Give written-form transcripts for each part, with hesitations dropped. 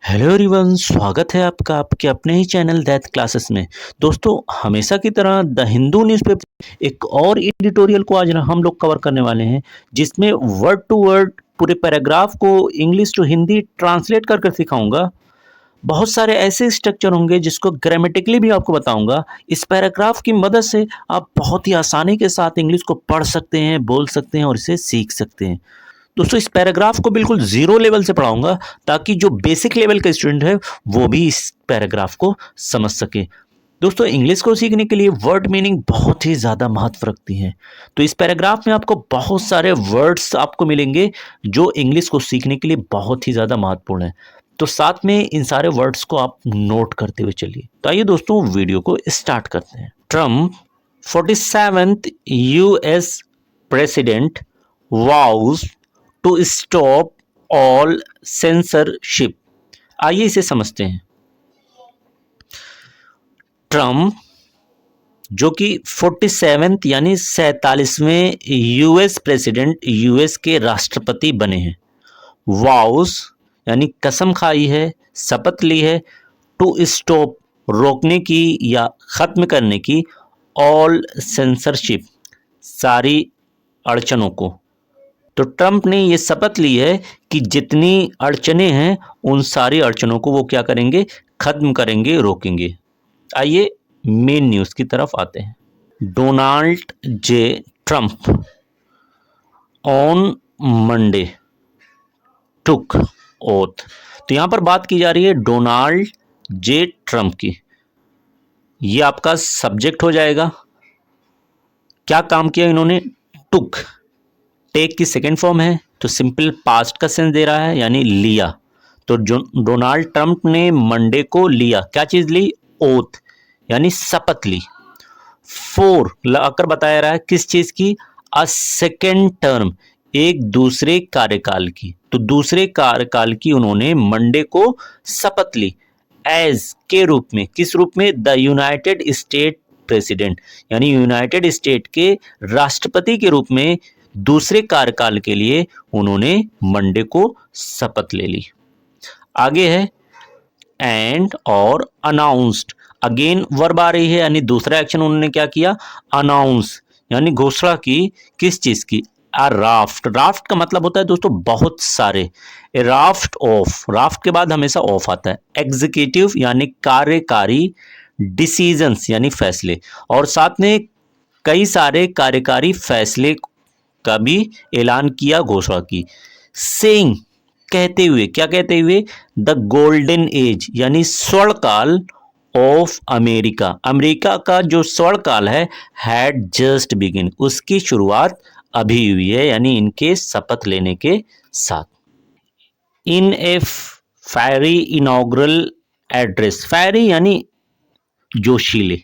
Hello everyone, स्वागत है आपका आपके अपने ही चैनल दैट क्लासेस में। दोस्तों, हमेशा की तरह द हिंदू न्यूज़पेपर एक और एडिटोरियल को आज हम लोग कवर करने वाले हैं, जिसमें वर्ड टू वर्ड पूरे पैराग्राफ को इंग्लिश टू हिंदी ट्रांसलेट कर सिखाऊंगा। बहुत सारे ऐसे स्ट्रक्चर होंगे जिसको ग्रामेटिकली भी आपको बताऊंगा। इस पैराग्राफ की मदद से आप बहुत ही आसानी के साथ इंग्लिश को पढ़ सकते हैं, बोल सकते हैं और इसे सीख सकते हैं। दोस्तों, इस पैराग्राफ को बिल्कुल ज़ीरो लेवल से पढ़ाऊँगा, ताकि जो बेसिक लेवल का स्टूडेंट है, वो भी इस पैराग्राफ को समझ सके। दोस्तों, इंग्लिश को सीखने के लिए वर्ड मीनिंग बहुत ही ज़्यादा महत्व रखती है। तो इस पैराग्राफ में आपको बहुत सारे वर्ड्स आपको मिलेंगे, जो इंग्लिश को सीखने के लिए बहुत ही ज़्यादा महत्वपूर्ण है। तो साथ में इन सारे वर्ड्स को आप नोट करते हुए चलिए। तो आइए दोस्तों, वीडियो को स्टार्ट करते हैं। Trump 47th US president vows to stop all censorship. आइए इसे समझते हैं। ट्रम्प जो कि 47th यानी 47वें यूएस प्रेसिडेंट, यूएस के राष्ट्रपति बने हैं। वाउस यानी कसम खाई है, शपथ ली है, टू स्टॉप रोकने की या खत्म करने की, ऑल सेंसरशिप सारी अड़चनों को। तो ट्रंप ने ये शपथ ली है कि जितनी अड़चनें हैं उन सारी अड़चनों को वो क्या करेंगे, खत्म करेंगे, रोकेंगे। आइए मेन न्यूज़ की तरफ आते हैं। Donald J Trump on Monday took oath. तो यहाँ पर बात की जा रही है डोनाल्ड जे ट्रंप की। ये आपका सब्जेक्ट हो जाएगा। क्या काम किया इन्होंने? टुक, टेक की सेकेंड फॉर्म है, तो सिंपल पास्ट का सेंस दे रहा है, यानी लिया। तो जो डोनाल्ड ट्रंप ने मंडे को लिया, क्या चीज ली? ओथ, यानी शपथ ली। फोर लाकर बताया रहा है किस चीज की? अ सेकेंड टर्म, एक दूसरे कार्यकाल की। तो दूसरे कार्यकाल की उन्होंने मंडे को शपथ ली। एज के रूप में, किस रूप में? द यूनाइटेड स्टेट प्रेसिडेंट, यानी यूनाइटेड स्टेट के राष्ट्रपति के रूप में दूसरे कार्यकाल के लिए उन्होंने मंडे को शपथ ले ली। आगे है एंड और अनाउंस्ड। अगेन वर्ब आ रही है, यानी दूसरा एक्शन उन्होंने क्या किया? अनाउंस, यानी घोषणा की। किस चीज की? अ राफ्ट। राफ्ट का मतलब होता है दोस्तों बहुत सारे। ए राफ्ट ऑफ, राफ्ट के बाद हमेशा ऑफ आता है। एग्जीक्यूटिव यानी कार्यकारी, डिसीजंस यानी फैसले, और साथ में कई सारे कार्यकारी फैसले का भी ऐलान किया, घोषणा की। सेइंग कहते हुए, क्या कहते हुए? द गोल्डन एज, यानी स्वर्ण काल ऑफ अमेरिका, अमेरिका का जो स्वर्ण काल है, हैड जस्ट बिगिन, उसकी शुरुआत अभी हुई है, यानी इनके शपथ लेने के साथ। In a fiery inaugural address, fiery यानी जोशीले,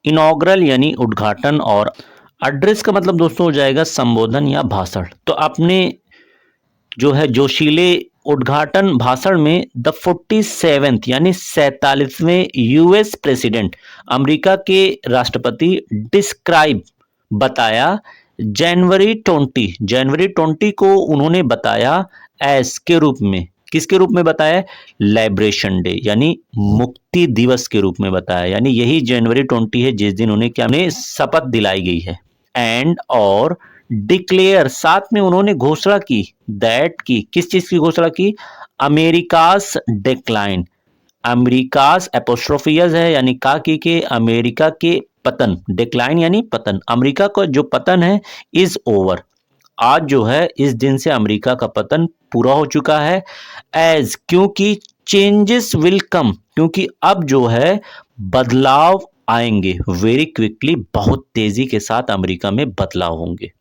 इनॉग्रल यानी उद्घाटन, और एड्रेस का मतलब दोस्तों हो जाएगा संबोधन या भाषण। तो अपने जो है जोशीले उद्घाटन भाषण में द 47th यानी 47वें यूएस प्रेसिडेंट, अमेरिका के राष्ट्रपति, डिस्क्राइब बताया, जनवरी 20 को उन्होंने बताया एस के रूप में। किसके रूप में बताया? लिबरेशन डे, यानी मुक्ति दिवस के रूप में बताया, यानी यही जनवरी 20 है जिस दिन उन्हें क्या शपथ दिलाई गई है। एंड और डिक्लेयर, साथ में उन्होंने घोषणा की, दैट की, किस चीज की घोषणा की? अमेरिकास डिक्लाइन, अमेरिकास एपोस्ट्रोफियस है, यानी का के अमेरिका के पतन, डिक्लाइन यानी पतन, अमेरिका का जो पतन है इज ओवर, आज जो है इस दिन से अमेरिका का पतन पूरा हो चुका है। एज क्योंकि चेंजेस विल कम, क्योंकि अब जो है बदलाव आएंगे, वेरी क्विकली, बहुत तेजी के साथ अमेरिका में बदलाव होंगे।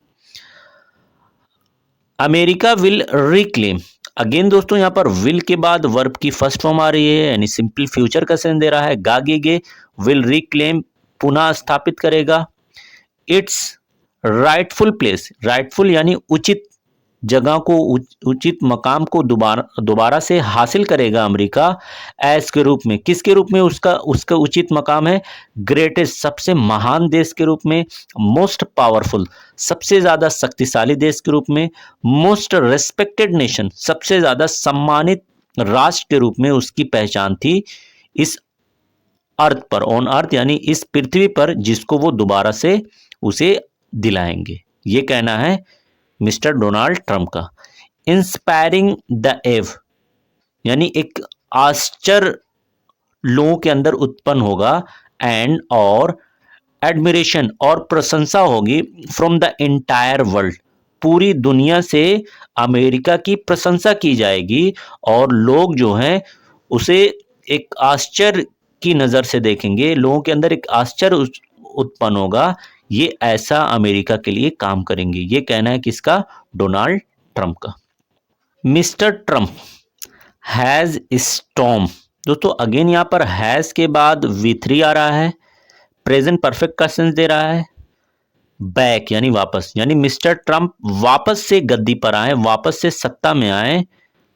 अमेरिका विल रिक्लेम, अगेन दोस्तों यहां पर विल के बाद वर्ब की फर्स्ट फॉर्म आ रही है, यानी सिंपल फ्यूचर का सेंस दे रहा है। गागेगे, विल रिक्लेम, पुनः स्थापित करेगा। इट्स राइटफुल प्लेस, राइटफुल यानी उचित जगह को, उचित मकाम को दोबारा से हासिल करेगा अमेरिका। एस के रूप में, किसके रूप में उसका उचित मकाम है? ग्रेटेस्ट, सबसे महान देश के रूप में। मोस्ट पावरफुल, सबसे ज्यादा शक्तिशाली देश के रूप में। मोस्ट रेस्पेक्टेड नेशन, सबसे ज्यादा सम्मानित राष्ट्र के रूप में उसकी पहचान थी इस अर्थ पर, ऑन अर्थ यानी इस पृथ्वी पर, जिसको वो दोबारा से उसे दिलाएंगे। ये कहना है मिस्टर डोनाल्ड ट्रंप का। इंस्पायरिंग द एव यानी एक आश्चर्य लोगों के अंदर उत्पन्न होगा, एंड और एडमिरेशन और प्रशंसा होगी फ्रॉम द एंटायर वर्ल्ड, पूरी दुनिया से अमेरिका की प्रशंसा की जाएगी और लोग जो हैं उसे एक आश्चर्य की नज़र से देखेंगे, लोगों के अंदर एक आश्चर्य उत्पन्न होगा, ये ऐसा अमेरिका के लिए काम करेंगे। ये कहना है किसका? डोनाल्ड ट्रंप का। मिस्टर ट्रंप हैज़ स्टॉर्म, दोस्तों अगेन यहाँ पर हैज़ के बाद V3 आ रहा है, प्रेजेंट परफेक्ट का सेंस दे रहा है, बैक यानी वापस, यानी मिस्टर ट्रंप वापस से गद्दी पर आए, वापस से सत्ता में आए।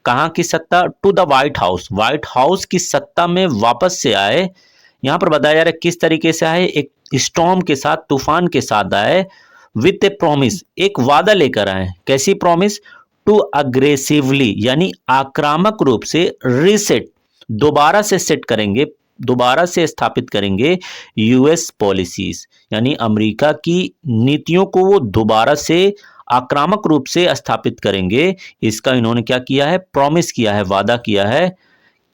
कहाँ की सत्ता? To the White House, White House की सत्ता में वापस से आए। यहाँ पर बताया जा रहा है किस तरीके से आए, एक स्टॉर्म के साथ, तूफान के साथ आए, विथ ए प्रॉमिस, एक वादा लेकर आए। कैसी प्रॉमिस? टू अग्रेसिवली यानी आक्रामक रूप से रीसेट, दोबारा से सेट करेंगे, दोबारा से स्थापित करेंगे यूएस पॉलिसीज, यानी अमेरिका की नीतियों को वो दोबारा से आक्रामक रूप से स्थापित करेंगे। इसका इन्होंने क्या किया है? प्रॉमिस किया है, वादा किया है।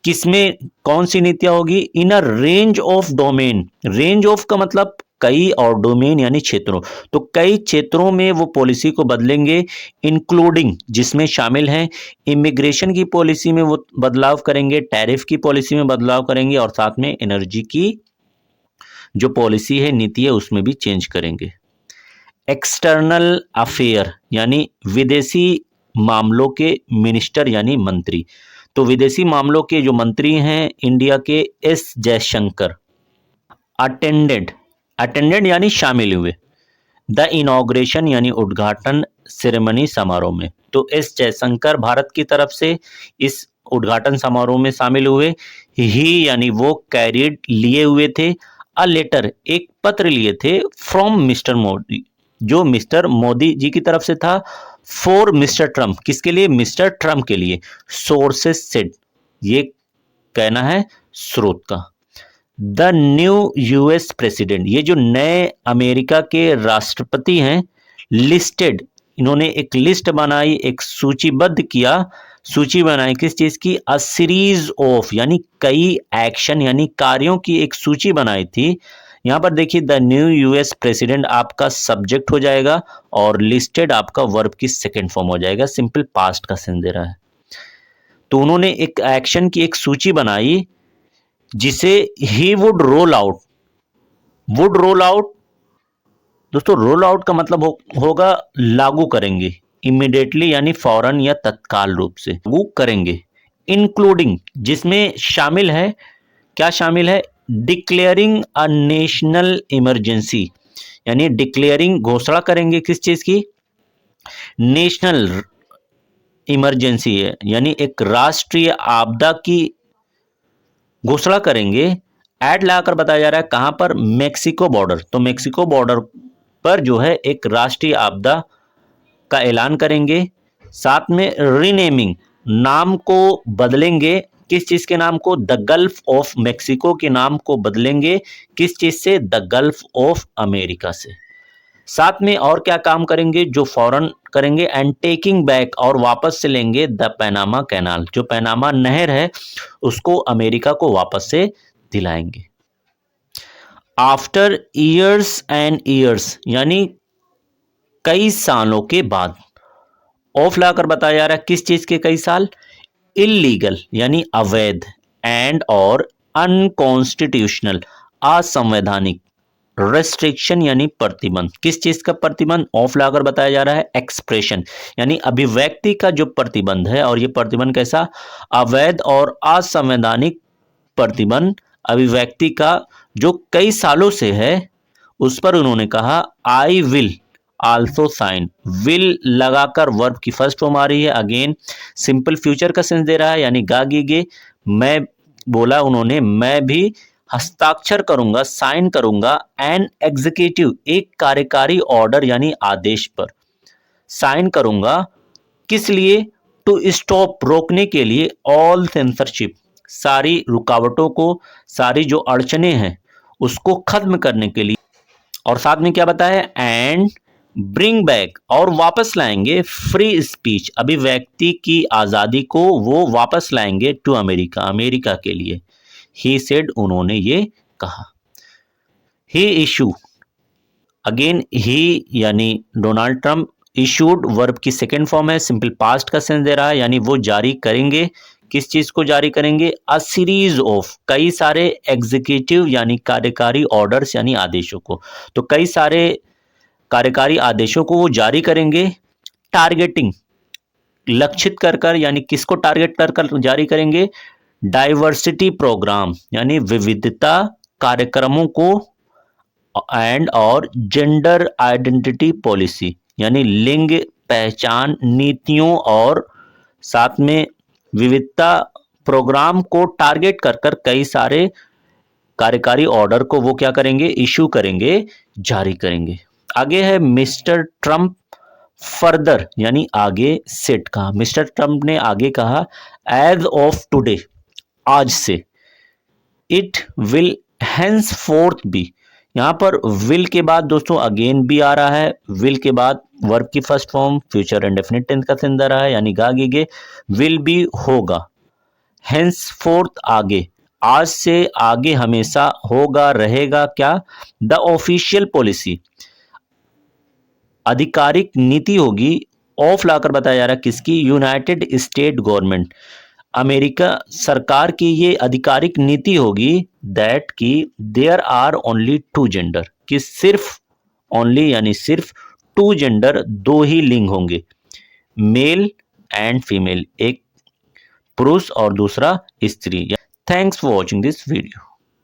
किसमें कौन सी नीतियां होगी? In a range of domain, range of का मतलब कई और डोमेन यानी क्षेत्रों, तो कई क्षेत्रों में वो पॉलिसी को बदलेंगे, इंक्लूडिंग जिसमें शामिल हैं इमिग्रेशन की पॉलिसी में वो बदलाव करेंगे, टैरिफ की पॉलिसी में बदलाव करेंगे और साथ में एनर्जी की जो पॉलिसी है, नीति है, उसमें भी चेंज करेंगे। एक्सटर्नल अफेयर यानी विदेशी मामलों के मिनिस्टर यानी मंत्री, तो विदेशी मामलों के जो मंत्री हैं इंडिया के एस जयशंकर अटेंडेंट यानी शामिल हुए द इनॉग्रेशन यानी उद्घाटन सेरेमनी समारोह में, तो एस जयशंकर भारत की तरफ से इस उद्घाटन समारोह में शामिल हुए। ही यानी वो कैरिड लिए हुए थे, अ लेटर एक पत्र लिए थे, फ्रॉम मिस्टर मोदी जो मिस्टर मोदी जी की तरफ से था, फॉर मिस्टर ट्रंप, किसके लिए? मिस्टर ट्रंप के लिए। सोर्सेस सेड, ये कहना है स्रोत का। द न्यू यूएस प्रेसिडेंट, ये जो नए अमेरिका के राष्ट्रपति हैं, लिस्टेड, इन्होंने एक लिस्ट बनाई, एक सूचीबद्ध किया, सूची बनाई किस चीज की? अ सीरीज ऑफ यानी कई एक्शन यानी कार्यों की एक सूची बनाई थी। यहां पर देखिए द न्यू यूएस प्रेसिडेंट आपका सब्जेक्ट हो जाएगा और लिस्टेड आपका वर्ब की सेकेंड फॉर्म हो जाएगा, सिंपल पास्ट का सेंस दे रहा है। तो उन्होंने एक एक्शन की एक सूची बनाई जिसे he would roll out, would roll out, दोस्तों रोल आउट का मतलब होगा लागू करेंगे, इमीडिएटली यानी फौरन या तत्काल रूप से लागू करेंगे। इंक्लूडिंग जिसमें शामिल है, क्या शामिल है? डिक्लेयरिंग अ नेशनल इमरजेंसी, यानी डिक्लेयरिंग घोषणा करेंगे किस चीज की? नेशनल इमरजेंसी है, यानी एक राष्ट्रीय आपदा की घोषणा करेंगे। एड लगाकर बताया जा रहा है कहां पर? मेक्सिको बॉर्डर, तो मेक्सिको बॉर्डर पर जो है एक राष्ट्रीय आपदा का ऐलान करेंगे। साथ में रीनेमिंग, नाम को बदलेंगे, किस चीज के नाम को? द गल्फ ऑफ मेक्सिको के नाम को बदलेंगे, किस चीज से? द गल्फ ऑफ अमेरिका से। साथ में और क्या काम करेंगे जो फौरन करेंगे? एंड टेकिंग बैक, और वापस से लेंगे द पैनामा कैनाल, जो पैनामा नहर है उसको अमेरिका को वापस से दिलाएंगे। आफ्टर ईयर्स एंड ईयर्स यानी कई सालों के बाद, ऑफ लाकर बताया जा रहा है किस चीज के कई साल? इलीगल यानी अवैध, एंड और अनकॉन्स्टिट्यूशनल असंवैधानिक, रेस्ट्रिक्शन यानी प्रतिबंध, किस चीज का प्रतिबंध? ऑफ लाकर बताया जा रहा है एक्सप्रेशन यानी अभिव्यक्ति का जो प्रतिबंध है, और ये प्रतिबंध कैसा? अवैध और असंवैधानिक प्रतिबंध अभिव्यक्ति का जो कई सालों से है, उस पर उन्होंने कहा I will also sign, will लगाकर वर्ब की फर्स्ट फॉर्म आ रही है, अगेन सिंपल फ्यूचर का सेंस दे रहा है, यानी गागीगे, मैं बोला उन्होंने, मैं भी हस्ताक्षर करूंगा, साइन करूंगा, एन एग्जीक्यूटिव एक कार्यकारी ऑर्डर यानी आदेश पर साइन करूंगा, किस लिए? टू स्टॉप रोकने के लिए ऑल सेंसरशिप सारी रुकावटों को, सारी जो अड़चने हैं उसको खत्म करने के लिए, और साथ में क्या बताया, एंड ब्रिंग बैक और वापस लाएंगे फ्री स्पीच अभिव्यक्ति की आज़ादी को वो वापस लाएंगे टू अमेरिका अमेरिका के लिए। ही सेड उन्होंने ये कहा। ही इशू अगेन ही यानी डोनाल्ड ट्रंप, इशूड वर्ब की सेकेंड फॉर्म है, सिंपल पास्ट का सेंस दे रहा है, यानी वो जारी करेंगे। किस चीज को जारी करेंगे, अ सीरीज ऑफ कई सारे एग्जीक्यूटिव यानी कार्यकारी ऑर्डर्स यानी आदेशों को, तो कई सारे कार्यकारी आदेशों को वो जारी करेंगे। टारगेटिंग लक्षित कर यानी किसको टारगेट कर जारी करेंगे, डाइवर्सिटी प्रोग्राम यानी विविधता कार्यक्रमों को, एंड और जेंडर आइडेंटिटी पॉलिसी यानी लिंग पहचान नीतियों, और साथ में विविधता प्रोग्राम को टारगेट कर कई सारे कार्यकारी ऑर्डर को वो क्या करेंगे, इशू करेंगे, जारी करेंगे। आगे है मिस्टर ट्रंप फर्दर यानी आगे सेट कहा, मिस्टर ट्रंप ने आगे कहा, एज ऑफ टुडे आज से, it will henceforth be, यहां पर विल के बाद दोस्तों अगेन भी आ रहा है, विल के बाद वर्ब की first form future indefinite tense का सेंस आ रहा है यानी गागेगे, विल भी होगा, हेंस फोर्थ आगे, आज से आगे हमेशा होगा रहेगा क्या, द ऑफिशियल पॉलिसी आधिकारिक नीति होगी, ऑफ लाकर बताया जा रहा है किसकी, यूनाइटेड स्टेट गवर्नमेंट अमेरिका सरकार की ये आधिकारिक नीति होगी, दैट की there are only two gender, कि सिर्फ ओनली यानी सिर्फ टू जेंडर दो ही लिंग होंगे, मेल एंड फीमेल, एक पुरुष और दूसरा स्त्री। Thanks for watching this video.